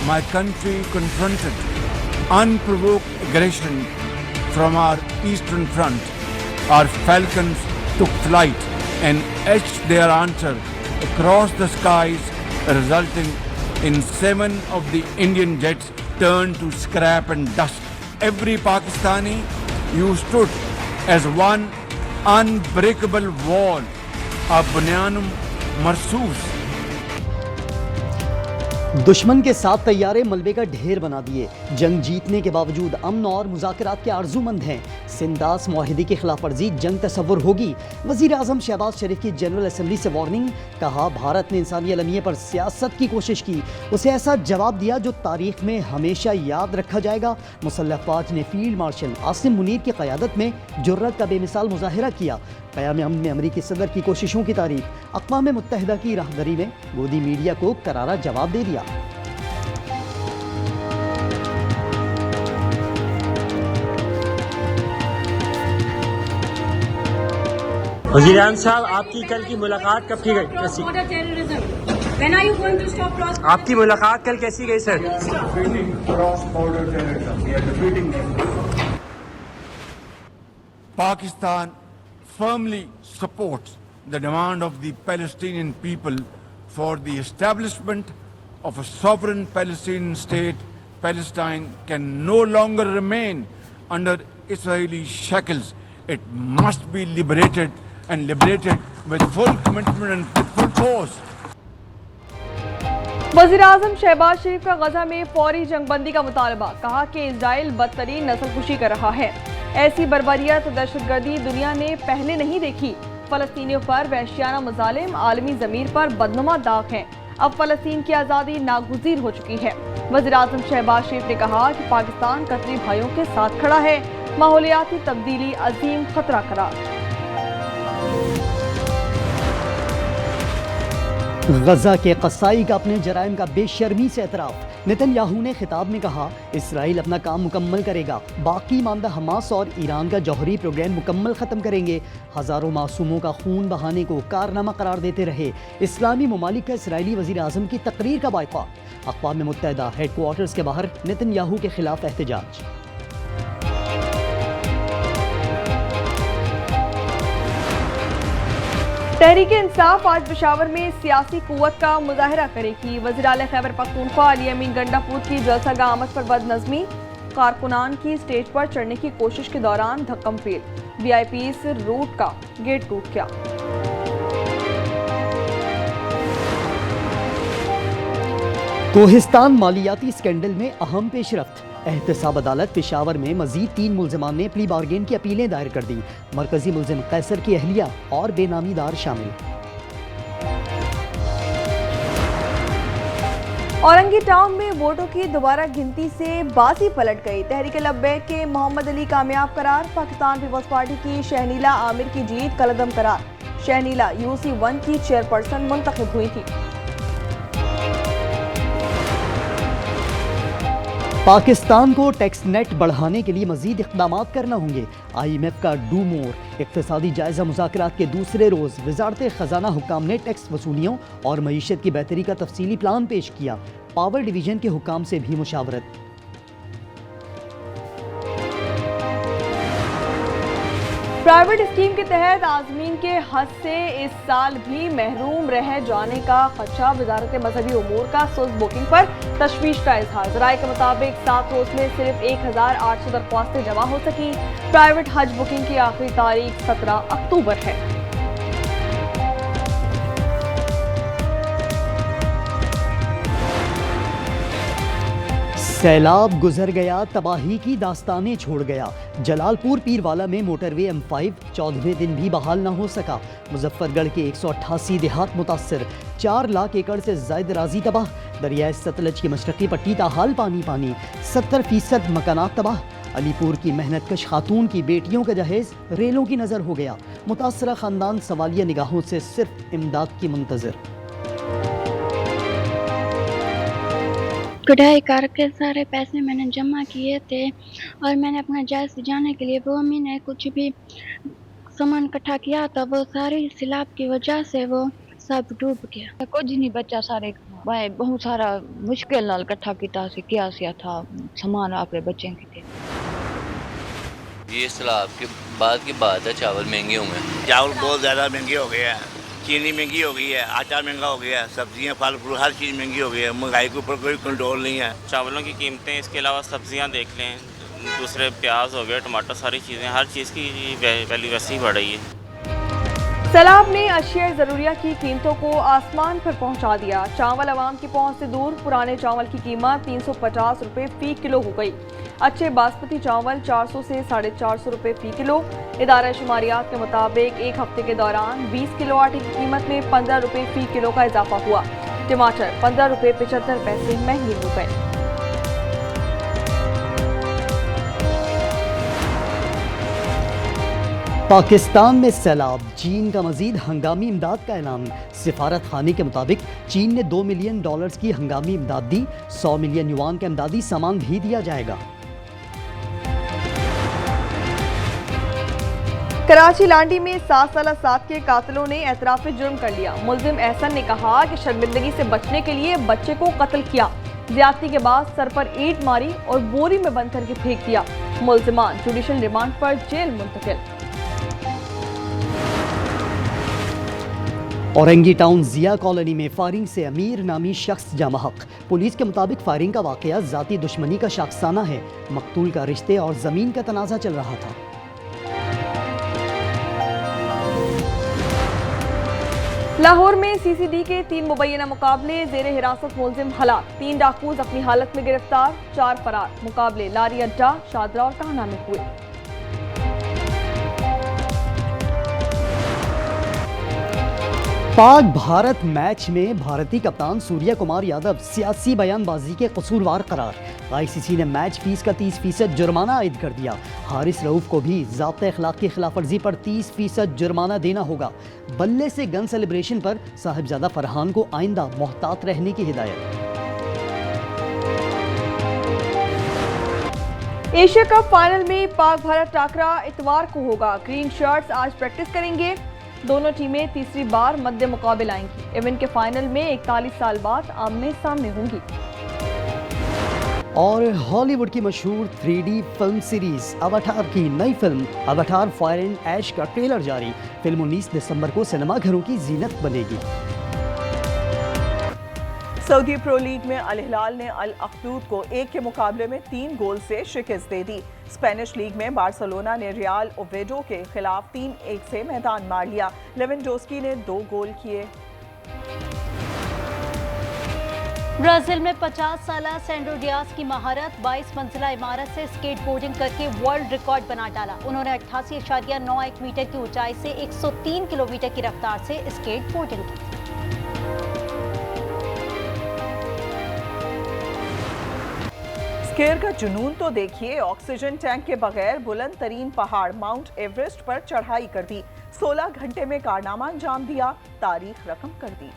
my country confronted unprovoked aggression from our eastern front, our falcons took flight and etched their answer across the skies, resulting in 7 of the Indian jets turned to scrap and dust. Every Pakistani, you stood as one unbreakable wall, a bunyanum marsus. दुश्मन के साथ तैयारे मलबे का ढेर बना दिए। जंग जीतने के बावजूद अमन और मुज़ाकरात के आरज़ूमंद हैं। सिंदास मुआहिदे की खिलाफ वर्जी जंग तस्वुर होगी। वज़ीर आज़म शहबाज शरीफ की जनरल असम्बली से वार्निंग। कहा भारत ने इंसानी अलमिये पर सियासत की कोशिश की, उसे ऐसा जवाब दिया जो तारीख में हमेशा याद रखा जाएगा। मुसल्लह अफ़वाज ने फील्ड मार्शल आसिम मुनीर की क़यादत में जुर्रत का बेमिसाल मुज़ाहिरा किया। क़याम अमन में अमरीकी सदर की कोशिशों की तारीफ। अक़वाम मुत्तहिदा की राहबरी में गोदी मीडिया को करारा जवाब दे दिया। वज़ीर आज़म साहब, आपकी कल की मुलाकात कब की गई? आपकी मुलाकात कल कैसी गई sir? Pakistan firmly supports the demand of the Palestinian people for the establishment of a sovereign Palestinian state. Palestine can no longer remain under Israeli shackles. It must be liberated and liberated with full commitment and with full force. वज़ीर आज़म शहबाज शरीफ का गजा में फौरी जंगबंदी का मुतालबा। कहा कि Israel बदतरीन नस्लकुशी कर रहा है। ऐसी बर्बरियत दहशतगर्दी दुनिया ने पहले नहीं देखी। फ़लस्तीनियों पर वहशियाना मुज़ालिम आलमी ज़मीर पर बदनुमा दाग हैं। अब फ़लस्तीन की आज़ादी नागुज़ीर हो चुकी है। वज़ीर आज़म शहबाज शरीफ ने कहा कि पाकिस्तान कतरी भाइयों के साथ खड़ा है। माहौलियाती तब्दीली अजीम खतरा करार। गजा के कसाई का अपने जराइम का बेशर्मी से एतराफ़। नेतन्याहू ने खिताब में कहा, इसराइल अपना काम मुकम्मल करेगा, बाकी मामला हमास और ईरान का जौहरी प्रोग्राम मुकम्मल ख़त्म करेंगे। हज़ारों मासूमों का खून बहाने को कारनामा करार देते रहे इस्लामी ममालिक का इसराइली वज़ीर आज़म की तकरीर का बायकॉट। अक़वाम मुत्तहिदा हेडक्वार्टर्स के बाहर नेतन्याहू के खिलाफ एहतजाज। तहरीक इंसाफ आज पेशावर में सियासी कुव्वत का मुजाहिरा करेगी। वज़ीर आला खैबर पख्तूनख्वा अली अमीन गंडापुर की जलसागाह आमद पर बदनज़मी। कारकुनान की स्टेज पर चढ़ने की कोशिश के दौरान धक्कम फेल। वीआईपीज़ रूट का गेट टूट गया। कोहिस्तान मालियाती स्कैंडल में अहम पेशरफ्त। एहतसाब अदालत पेशावर में मजीद 3 मुल्ज़िमान ने प्ली बार्गेन की अपीलें दायर कर दी। मरकजी मुल्ज़िम कैसर की अहलिया और बेनामीदार शामिल। औरंगी टाउन में वोटों की दोबारा गिनती से बाजी पलट गई। तहरीक लब्बैक के मोहम्मद अली कामयाब करार। पाकिस्तान पीपल्स पार्टी की शहनीला आमिर की जीत कलदम करार। शहनीला UC1 की चेयरपर्सन मुंतखब हुई थी। पाकिस्तान को टैक्स नेट बढ़ाने के लिए मजीद इक़दामात करना होंगे। IMF का डू मोर इक़्तिसादी जायज़ा मुज़ाकरात के दूसरे रोज़ वज़ारत ख़ज़ाना हुक्काम ने टैक्स वसूलियों और मईशत की बेहतरी का तफसीली प्लान पेश किया। पावर डिवीज़न के हुक्काम से भी मुशावरत। प्राइवेट स्कीम के तहत आज़मीन के हज से इस साल भी महरूम रह जाने का खदशा। वजारत मजहबी उमूर का सुस्त बुकिंग पर तशवीश का इजहार। राय के मुताबिक 7 रोज में सिर्फ 1800 दरख्वास्तें जमा हो सकी। प्राइवेट हज बुकिंग की आखिरी तारीख 17 अक्टूबर है। सैलाब गुजर गया, तबाही की दास्तानें छोड़ गया। जलालपुर पीरवाला में मोटरवे M5 14वें दिन भी बहाल न हो सका। मुजफ्फरगढ़ के 188 देहात मुतासर, 4 लाख एकड़ से ज़ायद राजी तबाह। दरियाए सतलज की मशरक़ी पट्टी ताहाल पानी पानी, 70% मकानात तबाह। अलीपुर की मेहनतकश खातून की बेटियों का जहेज रेलों की नज़र हो गया। मुतासरा ख़ानदान सवालिया निगाहों से सिर्फ इमदाद की मुंतज़र। कढ़ाई करके सारे पैसे मैंने जमा किए थे और मैंने अपना जायज़ जाने के लिए वो मैंने कुछ भी सामान इकट्ठा किया था, वो सारी सैलाब की वजह से वो सब डूब गया। कुछ नहीं बचा सारे मैं बहुत सारा मुश्किल नाल इकट्ठा किया सी क्या सिया था सामान अपने बच्चों के थे। ये सैलाब के बाद की बात है, चावल महंगे हुए हैं। चावल बहुत ज़्यादा महंगे हो गए हैं, चीनी महंगी हो गई है, आटा महंगा हो गया है, सब्जियां फल फ्रूट हर चीज़ महंगी हो गई है। महंगाई के ऊपर कोई कंट्रोल नहीं है। चावलों की कीमतें, इसके अलावा सब्जियां देख लें, दूसरे प्याज हो गए, टमाटर, सारी चीज़ें, हर चीज़ की वैल्यू वैसे ही बढ़ रही है। सैलाब ने अशिया ज़रूरिया की कीमतों को आसमान पर पहुंचा दिया। चावल आवाम की पहुंच से दूर। पुराने चावल की कीमत 350 रुपये फ़ी किलो हो गई। अच्छे बासमती चावल 400 से 450 रुपये फ़ी किलो। इदारा शुमारियात के मुताबिक एक हफ्ते के दौरान 20 किलो आटे की कीमत में 15 रुपये फ़ी किलो का इजाफा हुआ। टमाटर 15 रुपये 75 पैसे महंगे हो गए। पाकिस्तान में सैलाब, चीन का मजीद हंगामी इमदाद का ऐलान। सिफारत खाने के मुताबिक चीन ने $2 मिलियन की हंगामी इमदाद दी। 100 मिलियन युआन का इमदादी सामान भी दिया जाएगा। कराची लांडी में 7 साल साद के कातिलों ने एतराफ़ जुर्म कर लिया। मुल्जिम एहसन ने कहा कि शर्मिंदगी से बचने के लिए बच्चे को कत्ल किया। ज्यादती के बाद सर पर ईंट मारी और बोरी में बंद करके फेंक दिया। मुल्जिमान जुडिशल रिमांड पर जेल मुंतकिल। औरंगी टाउन जिया कॉलोनी में फायरिंग से अमीर नामी शख्स जामा हक। पुलिस के मुताबिक फायरिंग का वाकया जाती दुश्मनी का शाखसाना है। मकतूल का रिश्ते और जमीन का तनाजा चल रहा था। लाहौर में सीसीडी के 3 मुबैना मुकाबले, जेर हिरासत मुल्जिम हलाक। 3 डाकू अपनी हालत में गिरफ्तार, 4 फरार। मुकाबले लारी अड्डा, शादरा और काहना में हुए। पाक भारत मैच में भारतीय कप्तान सूर्य कुमार यादव सियासी बयानबाजी के कसूरवार करार। आईसीसी ने मैच फीस का 30% जुर्माना आयद कर दिया। हारिस रऊफ को भी ज़ाब्ता अखलाक की खिलाफवर्जी पर 30% जुर्माना देना होगा। बल्ले से गन सेलिब्रेशन पर साहिबजादा फरहान को आइंदा मोहतात रहने की हिदायत। एशिया कप फाइनल में पाक भारत टाकरा इतवार को होगा। ग्रीन शर्ट्स आज प्रैक्टिस करेंगे। दोनों टीमें तीसरी बार मध्य मुकाबले आएंगी। इवेंट के फाइनल में 41 साल बाद आमने सामने होंगी। और हॉलीवुड की मशहूर 3D फिल्म सीरीज अवतार की नई फिल्म अवतार फायर एंड ऐश का ट्रेलर जारी। फिल्म 19 दिसंबर को सिनेमाघरों की जीनत बनेगी। सऊदी प्रो लीग में अल हिलाल ने अल अखदूद को 1 के मुकाबले में 3 गोल से शिकस्त दे दी। स्पेनिश लीग में बार्सिलोना ने रियल ओवेडो के खिलाफ 3-1 से मैदान मार लिया। लेवेंडोस्की ने 2 गोल किए। ब्राजील में 50 साला सैंड्रो डियाज की महारत, 22 मंजिला इमारत से स्केटबोर्डिंग करके वर्ल्ड रिकॉर्ड बना डाला। उन्होंने 88.91 मीटर की ऊंचाई से 103 किलोमीटर की रफ्तार से स्केटबोर्डिंग की। स्केर का जुनून तो देखिए। ऑक्सीजन टैंक के बगैर बुलंद तरीन पहाड़ माउंट एवरेस्ट पर चढ़ाई कर दी। 16 घंटे में कारनामा अंजाम दिया, तारीख रकम कर दी।